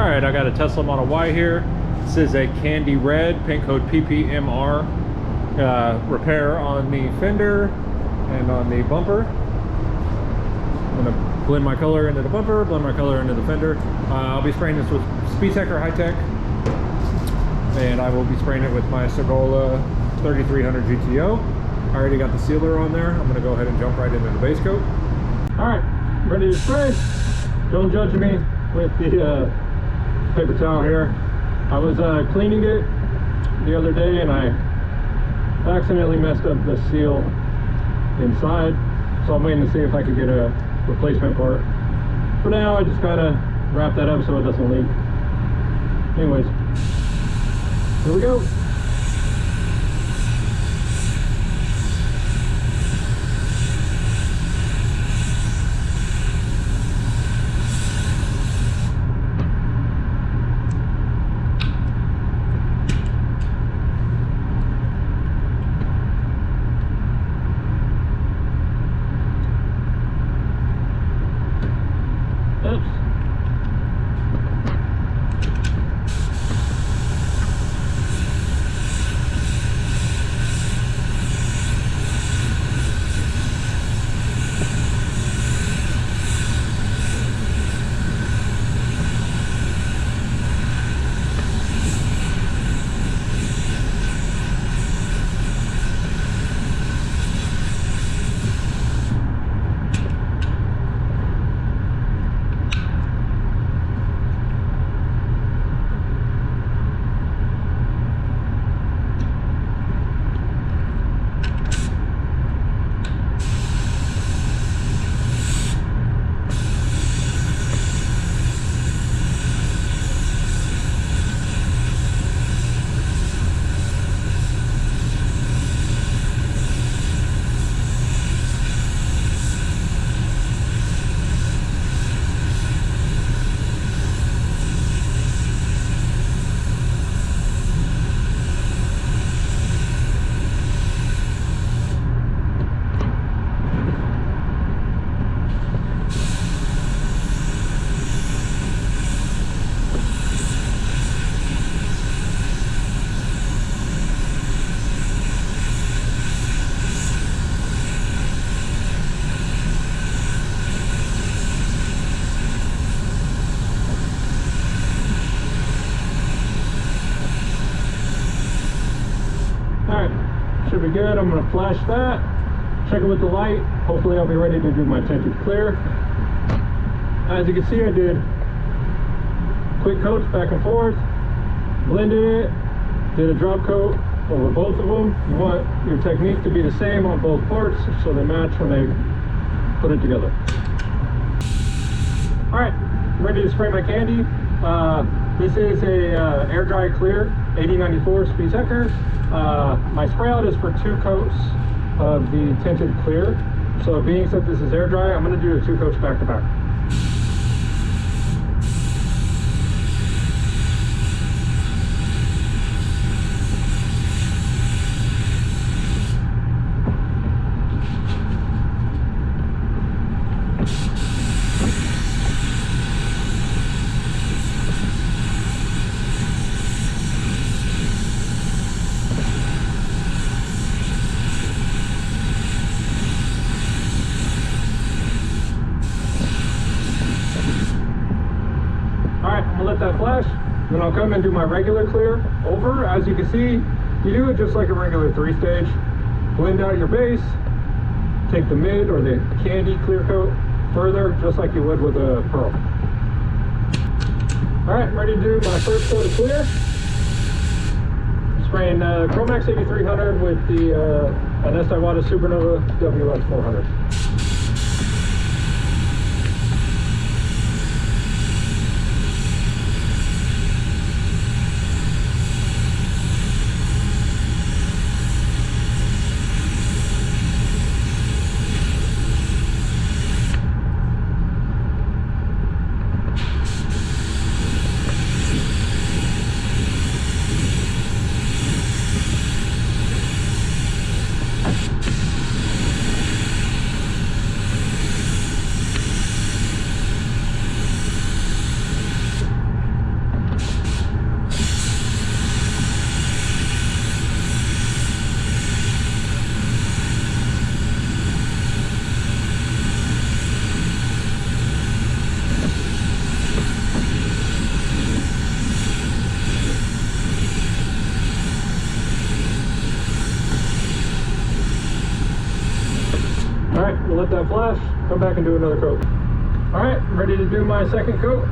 Alright, I got a Tesla Model Y here. This is a candy red, paint code PPMR. Repair on the fender and on the bumper. I'm gonna blend my color into the bumper, blend my color into the fender. I'll be spraying this with Speed Checker High Tech, and I will be spraying it with my Segola 3300 GTO. I already got the sealer on there. I'm gonna go ahead and jump right into the base coat. All right, ready to spray. Don't judge me with the paper towel here. I was cleaning it the other day and I accidentally messed up the seal inside, so I'm waiting to see if I could get a replacement part. For now, I just gotta wrap that up so it doesn't leak. Anyways, here we go. Should be good. I'm going to flash that, check it with the light. Hopefully I'll be ready to do my tinted clear. As you can see, I did quick coats back and forth, blended it, did a drop coat over both of them. You want your technique to be the same on both parts so they match when they put it together. Alright, ready to spray my candy. This is a air dry clear 8094 Speed Checker. My spray out is for 2 coats of the tinted clear. So being that this is air dry, I'm going to do the 2 coats back to back. Let that flash, then I'll come and do my regular clear over. As you can see, you do it just like a regular 3-stage. Blend out your base, take the mid or the candy clear coat further, just like you would with a pearl. Alright, ready to do my first coat of clear. Spraying Chromax 8300 with the an Iwata Supernova WS400. let that flash, come back and do another coat. All right, I'm ready to do my second coat.